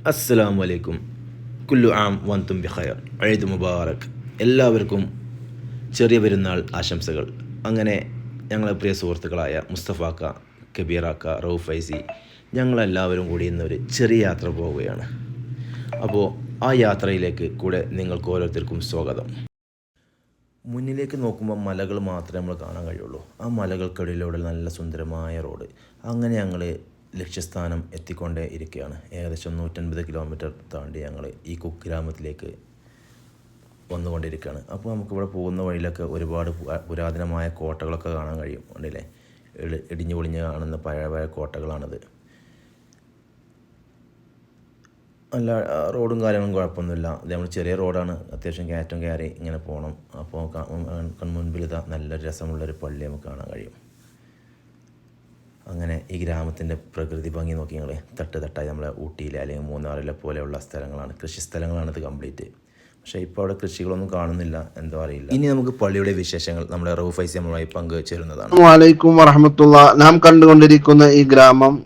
അസ്സലാമു അലൈക്കും. കുല്ലു ആം വന്തും ബിഖൈർ. ഈദ് മുബാറക്. എല്ലാവർക്കും ചെറിയ പെരുന്നാൾ ആശംസകൾ. അങ്ങനെ ഞങ്ങളെ പ്രിയ സുഹൃത്തുക്കളായ മുസ്തഫാക്ക, കബീറാക്ക, റൌഫ് ഫൈസി, ഞങ്ങളെല്ലാവരും കൂടി ഇന്നൊരു ചെറിയ യാത്ര പോവുകയാണ്. അപ്പോൾ ആ യാത്രയിലേക്ക് കൂടെ നിങ്ങൾക്ക് ഓരോരുത്തർക്കും സ്വാഗതം. മുന്നിലേക്ക് നോക്കുമ്പോൾ മലകൾ മാത്രമേ നമ്മൾ കാണാൻ കഴിയുള്ളൂ. ആ മലകൾക്കിടയിലൂടെ നല്ല സുന്ദരമായ റോഡ്. അങ്ങനെ ഞങ്ങൾ ലക്ഷ്യസ്ഥാനം എത്തിക്കൊണ്ടേ ഇരിക്കുകയാണ്. ഏകദേശം 150 കിലോമീറ്റർ താണ്ടി ഞങ്ങൾ ഈ കുഗ്രാമത്തിലേക്ക് വന്നുകൊണ്ടിരിക്കുകയാണ്. അപ്പോൾ നമുക്കിവിടെ പോകുന്ന വഴിയിലൊക്കെ ഒരുപാട് പുരാതനമായ കോട്ടകളൊക്കെ കാണാൻ കഴിയും. കണ്ടില്ലേ, ഇടിഞ്ഞു പൊളിഞ്ഞ് കാണുന്ന പഴയ കോട്ടകളാണിത്. നല്ല റോഡും കാര്യങ്ങളും കുഴപ്പമൊന്നുമില്ല. ഇത് നമ്മൾ ചെറിയ റോഡാണ്, അത്യാവശ്യം കയറ്റം കയറി ഇങ്ങനെ പോകണം. അപ്പോൾ കൺമുൻപിൽ ഇതാ നല്ലൊരു രസമുള്ളൊരു പള്ളി നമുക്ക് കാണാൻ കഴിയും. അങ്ങനെ ഈ ഗ്രാമത്തിൻ്റെ പ്രകൃതി ഭംഗി നോക്കി ഞങ്ങൾ തട്ടായി നമ്മളെ ഊട്ടിയിലെ അല്ലെങ്കിൽ മൂന്നാറിലെ പോലെയുള്ള സ്ഥലങ്ങളാണ്, കൃഷി സ്ഥലങ്ങളാണിത് കംപ്ലീറ്റ്. പക്ഷേ ഇപ്പോൾ അവിടെ കൃഷികളൊന്നും കാണുന്നില്ല, എന്തോ അറിയില്ല. ഇനി നമുക്ക് പള്ളിയുടെ വിശേഷങ്ങൾ നമ്മുടെ റൌഫ് ഫൈസി നമ്മളുമായി പങ്കുവെച്ചിരുന്നതാണ്. വലൈക്കും വറഹമത്തുള്ള. നാം കണ്ടുകൊണ്ടിരിക്കുന്ന ഈ ഗ്രാമം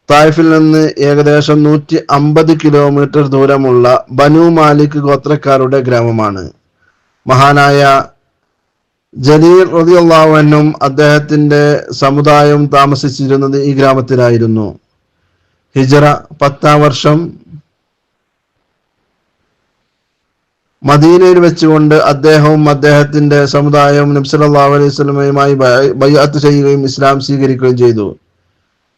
തായിഫിൽ നിന്ന് ഏകദേശം 150 കിലോമീറ്റർ ദൂരമുള്ള ബനു മാലിക് ഗോത്രക്കാരുടെ ഗ്രാമമാണ്. മഹാനായ ജലീൽ റളിയല്ലാഹു അൻഹു അദ്ദേഹത്തിന്റെ സമുദായം താമസിച്ചിരുന്നത് ഈ ഗ്രാമത്തിലായിരുന്നു. ഹിജ്റ 10-ാം വർഷം മദീനയിൽ വെച്ചുകൊണ്ട് അദ്ദേഹവും അദ്ദേഹത്തിന്റെ സമുദായവും നബി സല്ലല്ലാഹു അലൈഹി വസല്ലമയുമായി ബൈഅത്ത് ചെയ്യുകയും ഇസ്ലാം സ്വീകരിക്കുകയും ചെയ്തു.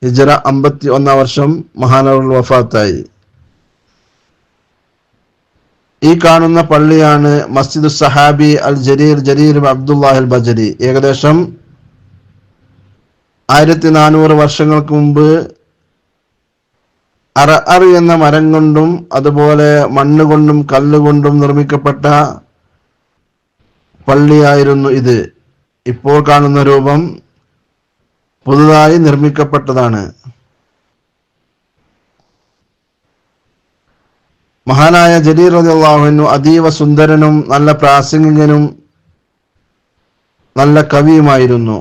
ഹിജ്റ 51-ാം വർഷം മഹാനവർ വഫാത്തായി. ഈ കാണുന്ന പള്ളിയാണ് മസ്ജിദു സഹാബി അൽ ജരീർ അബ്ദുല്ലാഹി അൽ ബജലി. ഏകദേശം 1400 വർഷങ്ങൾക്ക് മുമ്പ് അറ എന്ന മരം കൊണ്ടും അതുപോലെ മണ്ണ് കൊണ്ടും കല്ലുകൊണ്ടും നിർമ്മിക്കപ്പെട്ട പള്ളിയായിരുന്നു ഇത്. ഇപ്പോൾ കാണുന്ന രൂപം പുതുതായി നിർമ്മിക്കപ്പെട്ടതാണ്. മഹാനായ ജലീൽ റളിയല്ലാഹു അൻഹു അതീവ സുന്ദരനും നല്ല പ്രാസംഗികനും നല്ല കവിയുമായിരുന്നു.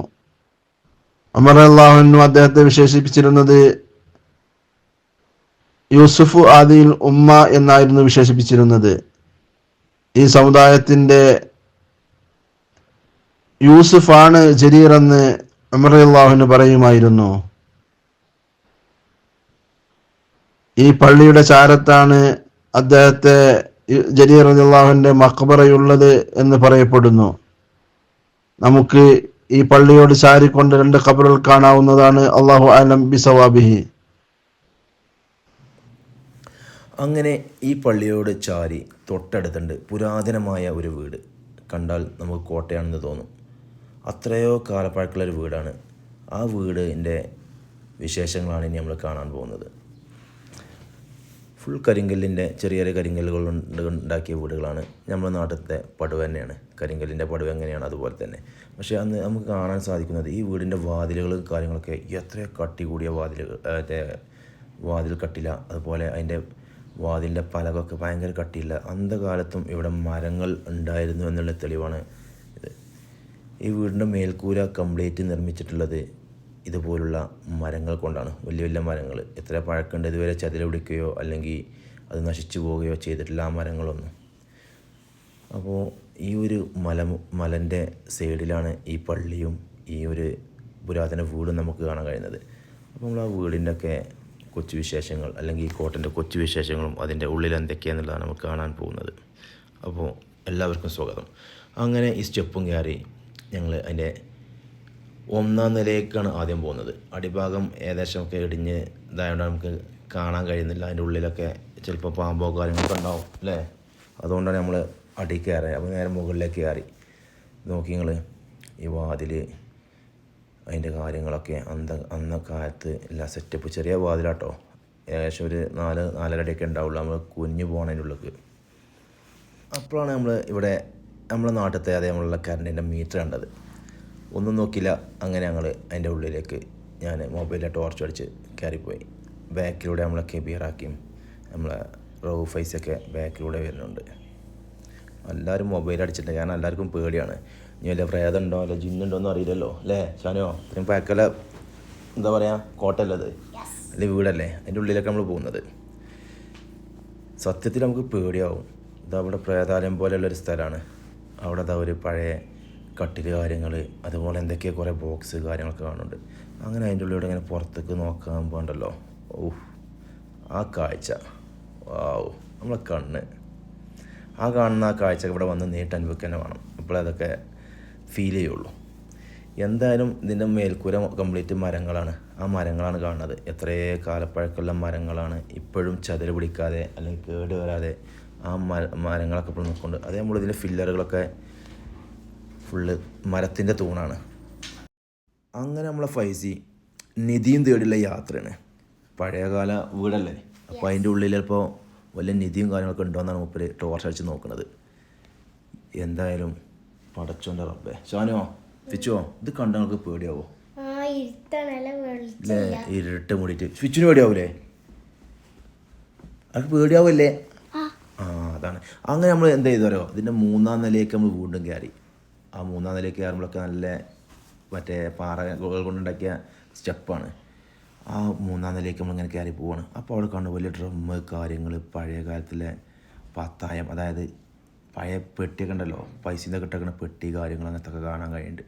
ഉമർ റളിയല്ലാഹു അൻഹു അദ്ദേഹത്തെ വിശേഷിപ്പിച്ചിരുന്നത് യൂസുഫ് ആദിൽ ഉമ്മ എന്നായിരുന്നു വിശേഷിപ്പിച്ചിരുന്നത്. ഈ സമുദായത്തിന്റെ യൂസുഫാണ് ജലീർ എന്ന് ഉമർ റളിയല്ലാഹു അൻഹു പറയുമായിരുന്നു. ഈ പള്ളിയുടെ ചാരത്താണ് അദ്ദേഹത്തെ ജലീർ റളിയല്ലാഹുവിന്റെ മഖ്ബറയുള്ളത് എന്ന് പറയപ്പെടുന്നു. നമുക്ക് ഈ പള്ളിയോട് ചാരിക്കൊണ്ട് 2 ഖബറുകൾ കാണാവുന്നതാണ്. അല്ലാഹു അഅലം ബിസവാബിഹി. അങ്ങനെ ഈ പള്ളിയോട് ചാരി തൊട്ടടുത്തുണ്ട് പുരാതനമായ ഒരു വീട്. കണ്ടാൽ നമുക്ക് കോട്ടയാണെന്ന് തോന്നും. അത്രയോ കാലപ്പഴക്കമുള്ളൊരു വീടാണ്. ആ വീടിൻ്റെ വിശേഷങ്ങളാണ് ഇനി നമ്മൾ കാണാൻ പോകുന്നത്. ഫുൾ കരിങ്കല്ലിൻ്റെ ചെറിയ കരിങ്കല്ലുകൾ ഉണ്ടാക്കിയ വീടുകളാണ്. നമ്മുടെ നാട്ടിലത്തെ പടുവ തന്നെയാണ്, കരിങ്കല്ലിൻ്റെ പടുവ എങ്ങനെയാണ് അതുപോലെ തന്നെ. പക്ഷേ അന്ന് നമുക്ക് കാണാൻ സാധിക്കുന്നത് ഈ വീടിൻ്റെ വാതിലുകളും കാര്യങ്ങളൊക്കെ എത്ര കട്ടി കൂടിയ വാതിൽ കട്ടില, അതുപോലെ അതിൻ്റെ വാതിലിൻ്റെ പലകൊക്കെ ഭയങ്കര കട്ടിയില്ല. അന്ധകാലത്തും ഇവിടെ മരങ്ങൾ ഉണ്ടായിരുന്നു എന്നുള്ള തെളിവാണ് ഇത്. ഈ വീടിൻ്റെ മേൽക്കൂര കംപ്ലീറ്റ് നിർമ്മിച്ചിട്ടുള്ളത് ഇതുപോലുള്ള മരങ്ങൾ കൊണ്ടാണ്. വലിയ വലിയ മരങ്ങൾ, എത്ര പഴക്കമുണ്ട്, ഇതുവരെ ചതിലൊടിക്കുകയോ അല്ലെങ്കിൽ അത് നശിച്ചു പോവുകയോ ചെയ്തിട്ടില്ല ആ മരങ്ങളൊന്നും. അപ്പോൾ ഈ ഒരു മലൻ്റെ സൈഡിലാണ് ഈ പള്ളിയും ഈ ഒരു പുരാതന വീടും നമുക്ക് കാണാൻ കഴിയുന്നത്. അപ്പോൾ നമ്മൾ ആ വീടിൻ്റെ ഒക്കെ കൊച്ചു വിശേഷങ്ങൾ അല്ലെങ്കിൽ ഈ കോട്ടൻ്റെ കൊച്ചു വിശേഷങ്ങളും അതിൻ്റെ ഉള്ളിൽ എന്തൊക്കെയാണെന്നുള്ളതാണ് നമുക്ക് കാണാൻ പോകുന്നത്. അപ്പോൾ എല്ലാവർക്കും സ്വാഗതം. അങ്ങനെ ഈ സ്റ്റെപ്പും കയറി ഞങ്ങൾ അതിൻ്റെ 1-ാം നിലയിലേക്കാണ് ആദ്യം പോകുന്നത്. അടിഭാഗം ഏകദേശമൊക്കെ ഇടിഞ്ഞ് ഇതായതുകൊണ്ട് നമുക്ക് കാണാൻ കഴിയുന്നില്ല. അതിൻ്റെ ഉള്ളിലൊക്കെ ചിലപ്പോൾ പാമ്പോ കാര്യങ്ങളൊക്കെ ഉണ്ടാവും അല്ലേ. അതുകൊണ്ടാണ് നമ്മൾ അടി കയറി. അപ്പോൾ നേരെ മുകളിലേക്ക് കയറി നോക്കി നിങ്ങൾ ഈ വാതിൽ, അതിൻ്റെ കാര്യങ്ങളൊക്കെ അന്ന കാലത്ത് എല്ലാ സെറ്റപ്പ്. ചെറിയ വാതിലാട്ടോ, ഏകദേശം ഒരു 4-4.5 അടിയൊക്കെ ഉണ്ടാവുള്ളൂ. നമ്മൾ കുഞ്ഞു പോകണതിൻ്റെ ഉള്ളിലേക്ക്. അപ്പോഴാണ് നമ്മൾ ഇവിടെ നമ്മളെ നാട്ടിലത്തെ അതേപോലുള്ള കറണ്ടിൻ്റെ മീറ്റർ കണ്ടത്. ഒന്നും നോക്കില്ല, അങ്ങനെ ഞങ്ങൾ അതിൻ്റെ ഉള്ളിലേക്ക് ഞാൻ മൊബൈലിൽ ടോർച്ച് അടിച്ച് കയറിപ്പോയി. ബാക്കിലൂടെ നമ്മളെ കബീറാക്കിയും നമ്മളെ റൌഫ് ഫൈസൊക്കെ ബാക്കിലൂടെ വരുന്നുണ്ട്. എല്ലാവരും മൊബൈൽ അടിച്ചിട്ട്, കാരണം എല്ലാവർക്കും പേടിയാണ്. ഇനി വല്ല പ്രേതം ഉണ്ടോ അല്ല ജിന്നുണ്ടോ എന്ന് അറിയില്ലല്ലോ അല്ലേ ഷാനോ. ഇത്രയും പാക്കല എന്താ പറയുക, കോട്ടല്ലത് അല്ലെ വീടല്ലേ, അതിൻ്റെ ഉള്ളിലൊക്കെ നമ്മൾ പോകുന്നത്. സത്യത്തിൽ നമുക്ക് പേടിയാവും. ഇതവിടെ പ്രേതാലയം പോലെയുള്ളൊരു സ്ഥലമാണ്. അവിടെ അതാ ഒരു പഴയ കട്ടിൽ കാര്യങ്ങൾ, അതുപോലെ എന്തൊക്കെയോ കുറേ ബോക്സ് കാര്യങ്ങളൊക്കെ കാണുന്നുണ്ട്. അങ്ങനെ അതിൻ്റെ ഉള്ളിലൂടെ ഇങ്ങനെ പുറത്തേക്ക് നോക്കാൻ പോകണ്ടല്ലോ. ഓഹ്, ആ കാഴ്ച, വാവ്, നമ്മളെ കണ്ണ് ആ കാണുന്ന ആ കാഴ്ച ഇവിടെ വന്ന് നേരിട്ട് അനുഭവിക്കുക തന്നെ വേണം. അപ്പോഴേ അതൊക്കെ ഫീൽ ചെയ്യുള്ളൂ. എന്തായാലും ഇതിൻ്റെ മേൽക്കൂര കംപ്ലീറ്റ് മരങ്ങളാണ്. ആ മരങ്ങളാണ് കാണുന്നത്. എത്രയേ കാലപ്പഴക്കമുള്ള മരങ്ങളാണ്. ഇപ്പോഴും ചതിര് പിടിക്കാതെ അല്ലെങ്കിൽ കേട് വരാതെ ആ മരങ്ങളൊക്കെ ഇപ്പോൾ നിൽക്കുന്നുണ്ട്. അതേ നമ്മളിതിൻ്റെ ഫില്ലറുകളൊക്കെ ഫുള്ള് മരത്തിൻ്റെ തൂണാണ്. അങ്ങനെ നമ്മളെ ഫൈസി നിധിയും തേടിയുള്ള യാത്രയാണ്. പഴയകാല വീടല്ലേ, അപ്പോൾ അതിൻ്റെ ഉള്ളിൽ ചിലപ്പോൾ വല്ല നിധിയും കാര്യങ്ങളൊക്കെ ഉണ്ടോയെന്നാണ് മൂപ്പര് ടോർച്ച് അടിച്ച് നോക്കുന്നത്. എന്തായാലും പടച്ചോൻ്റെ റബ്ബേ. ഷാനോ, ഫിച്ചോ, ഇത് കണ്ട നിങ്ങൾക്ക് പേടിയാവോ? അല്ലേ, ഇരുട്ട് മൂടിയിട്ട് സ്വിച്ചിന് പേടിയാവൂലേ? അത് പേടിയാവല്ലേ? ആ, അതാണ്. അങ്ങനെ നമ്മൾ എന്താ ചെയ്തോ, ഇതിൻ്റെ 3-ാം നിലയിലേക്ക് നമ്മൾ വീണ്ടും കയറി. ആ 3-ാം നിലയിലേക്ക് കയറുമ്പോഴൊക്കെ നല്ല മറ്റേ പാറകൾ കൊണ്ടുണ്ടാക്കിയ സ്റ്റെപ്പാണ്. ആ 3-ാം നിലയിലേക്ക് നമ്മളിങ്ങനെ കയറി പോവാണ്. അപ്പോൾ അവിടെ കാണുന്ന വലിയ ഡ്രമ്മ് കാര്യങ്ങൾ, പഴയ കാലത്തിലെ പത്തായം, അതായത് പഴയ പെട്ടിയൊക്കെ ഉണ്ടല്ലോ, പൈസ കിട്ടക്കുന്ന പെട്ടി കാര്യങ്ങൾ, അങ്ങനത്തെ ഒക്കെ കാണാൻ കഴിയുന്നുണ്ട്.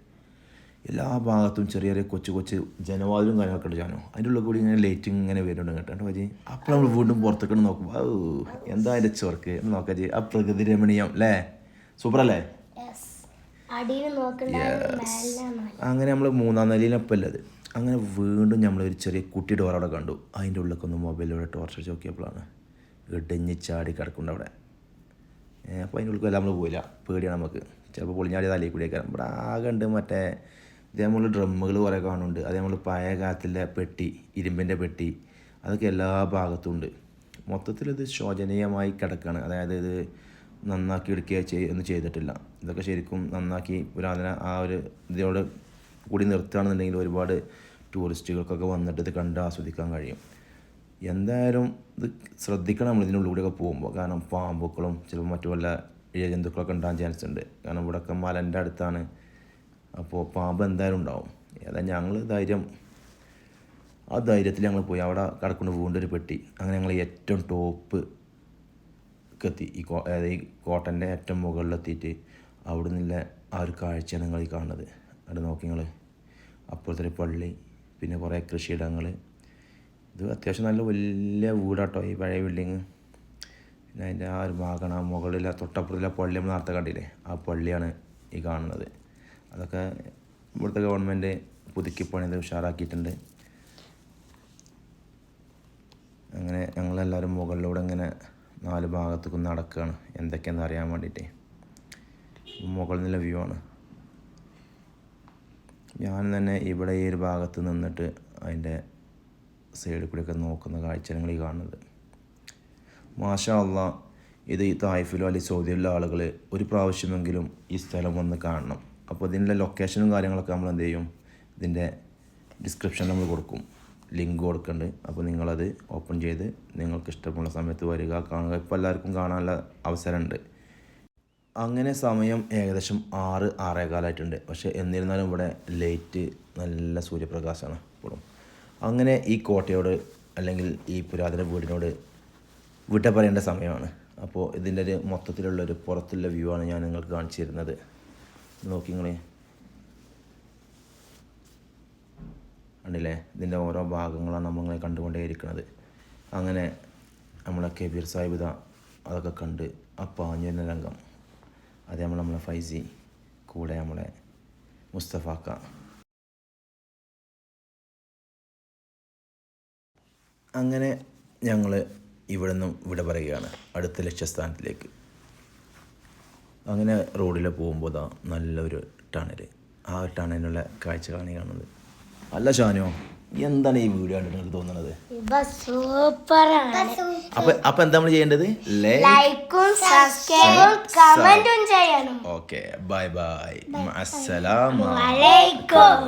എല്ലാ ഭാഗത്തും ചെറിയ ചെറിയ കൊച്ചു കൊച്ചു ജനവാതിലും കാര്യങ്ങളൊക്കെ ഉണ്ട്. ജാനോ, അതിൻ്റെ ഉള്ളിൽ കൂടി ഇങ്ങനെ ലൈറ്റിങ് ഇങ്ങനെ വരുന്നുണ്ട് കേട്ടോ പറ്റി. അപ്പോൾ നമ്മൾ വീണ്ടും പുറത്തേക്ക് നോക്കുമ്പോൾ എന്താ അതിൻ്റെ ചൊർക്ക് നോക്കാം ജി. ആ പ്രകൃതി രമണീയം അല്ലേ, സൂപ്പർ അല്ലേ? അങ്ങനെ നമ്മൾ 3-ാം നിലയിലപ്പം ഉള്ളത്. അങ്ങനെ വീണ്ടും നമ്മളൊരു ചെറിയ കുട്ടി ഡോർ അവിടെ കണ്ടു. അതിൻ്റെ ഉള്ളിലൊക്കെ ഒന്ന് മൊബൈലിലൂടെ ടോർച്ച് അടിച്ച് നോക്കിയപ്പോഴാണ് ഇടിഞ്ഞ് ചാടി കിടക്കുന്നുണ്ട് അവിടെ. അപ്പോൾ അതിൻ്റെ ഉള്ളിൽ എല്ലാം നമ്മൾ പോയില്ല, പേടിയാണ് നമുക്ക്. ചിലപ്പോൾ പൊളിഞ്ഞാടി തലയിൽ കൂടിയൊക്കെ ഇവിടെ ആകെ ഉണ്ട്. മറ്റേ ഇതേപോലെ ഡ്രമ്മുകൾ കുറേ കാണുന്നുണ്ട്. അതേ നമ്മൾ പഴയ കാലത്തിലെ പെട്ടി, ഇരുമ്പിൻ്റെ പെട്ടി, അതൊക്കെ എല്ലാ ഭാഗത്തും ഉണ്ട്. മൊത്തത്തിലിത് ശോചനീയമായി കിടക്കുകയാണ്. അതായത് ഇത് നന്നാക്കി എടുക്കുകയോ ഒന്നും ചെയ്തിട്ടില്ല. ഇതൊക്കെ ശരിക്കും നന്നാക്കി പുരാതന ആ ഒരു ഇതിനോട് കൂടി നിർത്തുകയാണെന്നുണ്ടെങ്കിൽ ഒരുപാട് ടൂറിസ്റ്റുകൾക്കൊക്കെ വന്നിട്ട് ഇത് കണ്ട് ആസ്വദിക്കാൻ കഴിയും. എന്തായാലും ഇത് ശ്രദ്ധിക്കണം നമ്മൾ ഇതിനുള്ളിലൂടെയൊക്കെ പോകുമ്പോൾ. കാരണം പാമ്പുക്കളും ചിലപ്പോൾ മറ്റു വല്ല ഇഴജന്തുക്കളൊക്കെ ഉണ്ടാകാൻ ചാൻസ് ഉണ്ട്. കാരണം ഇവിടെയൊക്കെ മലൻ്റെ അടുത്താണ്. അപ്പോൾ പാമ്പ് എന്തായാലും ഉണ്ടാവും. ഏതാ ഞങ്ങൾ ആ ധൈര്യത്തിൽ ഞങ്ങൾ പോയി. അവിടെ കിടക്കുന്ന വീണ്ടും ഒരു പെട്ടി. അങ്ങനെ ഞങ്ങൾ ഏറ്റവും ടോപ്പ് എത്തി. അതായത് ഈ കോട്ടൻ്റെ ഏറ്റവും മുകളിലെത്തിയിട്ട് അവിടെ നിന്നുള്ള ആ ഒരു കാഴ്ചയാണ് നിങ്ങൾ ഈ കാണുന്നത്. അവിടെ നോക്കി നിങ്ങൾ, അപ്പുറത്തെ ഒരു പള്ളി, പിന്നെ കുറേ കൃഷിയിടങ്ങൾ. ഇത് അത്യാവശ്യം നല്ല വലിയ വീടാട്ടോ ഈ പഴയ ബിൽഡിങ്. പിന്നെ അതിൻ്റെ ആ ഒരു ഭാഗമാണ് ആ മുകളിൽ തൊട്ടപ്പുറത്തിലെ പള്ളി നമ്മൾ നേരത്തെ കണ്ടില്ലേ, ആ പള്ളിയാണ് ഈ കാണുന്നത്. അതൊക്കെ ഇവിടുത്തെ ഗവൺമെൻറ് പുതുക്കി പണിത് ഉഷാറാക്കിയിട്ടുണ്ട്. അങ്ങനെ ഞങ്ങളെല്ലാവരും മുകളിലൂടെ ഇങ്ങനെ 4 ഭാഗത്തേക്കും നടക്കുകയാണ് എന്തൊക്കെയാണെന്ന് അറിയാൻ വേണ്ടിയിട്ട്. മുകളിൽ നിന്നുള്ള വ്യൂ ആണ്. ഞാൻ തന്നെ ഇവിടെ ഈ ഒരു ഭാഗത്ത് നിന്നിട്ട് അതിൻ്റെ സൈഡിൽ കൂടെയൊക്കെ നോക്കുന്ന കാഴ്ച നിങ്ങൾ ഈ കാണുന്നത്. മാഷാ അല്ലാഹ്, ഇത് ഈ തായിഫിലോ അല്ലെങ്കിൽ സൗദിയിലുള്ള ആളുകൾ ഒരു പ്രാവശ്യമെങ്കിലും ഈ സ്ഥലം വന്ന് കാണണം. അപ്പോൾ ഇതിൻ്റെ ലൊക്കേഷനും കാര്യങ്ങളൊക്കെ നമ്മൾ എന്ത് ചെയ്യും, ഇതിൻ്റെ ഡിസ്ക്രിപ്ഷനിൽ നമ്മൾ കൊടുക്കും, ലിങ്ക് കൊടുക്കുന്നുണ്ട്. അപ്പോൾ നിങ്ങളത് ഓപ്പൺ ചെയ്ത് നിങ്ങൾക്ക് ഇഷ്ടമുള്ള സമയത്ത് വരിക, കാണുക. ഇപ്പോൾ എല്ലാവർക്കും കാണാനുള്ള അവസരമുണ്ട്. അങ്ങനെ സമയം ഏകദേശം 6-6:15 പക്ഷേ എന്നിരുന്നാലും ഇവിടെ ലൈറ്റ് നല്ല സൂര്യപ്രകാശമാണ് ഇപ്പോഴും. അങ്ങനെ ഈ കോട്ടയോട് അല്ലെങ്കിൽ ഈ പുരാതന വീടിനോട് വിട്ട പറയേണ്ട സമയമാണ്. അപ്പോൾ ഇതിൻ്റെ ഒരു മൊത്തത്തിലുള്ളൊരു പുറത്തുള്ള വ്യൂ ആണ് ഞാൻ നിങ്ങൾക്ക് കാണിച്ചു തരുന്നത്. നോക്കി നിങ്ങൾ കണ്ടില്ലേ, ഇതിൻ്റെ ഓരോ ഭാഗങ്ങളാണ് നമ്മളിങ്ങനെ കണ്ടുകൊണ്ടേയിരിക്കുന്നത്. അങ്ങനെ നമ്മളെ കബീർ സാഹിബ് അതൊക്കെ കണ്ട് ആ പാഞ്ഞ രംഗം, അതേ നമ്മളെ ഫൈസി കൂടെ നമ്മളെ മുസ്തഫാക്ക. അങ്ങനെ ഞങ്ങൾ ഇവിടെ നിന്നും വിട പറയുകയാണ് അടുത്ത ലക്ഷ്യസ്ഥാനത്തിലേക്ക്. അങ്ങനെ റോഡിൽ പോകുമ്പോൾ നല്ലൊരു ടണൽ, ആ ടണലിനുള്ള കാഴ്ചകളാണ് കാണുന്നത്. അല്ല ഷാനോ, എന്താണ് ഈ വീഡിയോ കണ്ടിട്ട് നിങ്ങൾക്ക് തോന്നുന്നത്? അപ്പൊ എന്താ നമ്മൾ ചെയ്യേണ്ടത്? ലൈക്കും സബ്സ്ക്രൈബും കമന്റും ചെയ്യണം. ഓക്കെ, ബൈ ബൈ, അസ്സലാമു അലൈക്കും.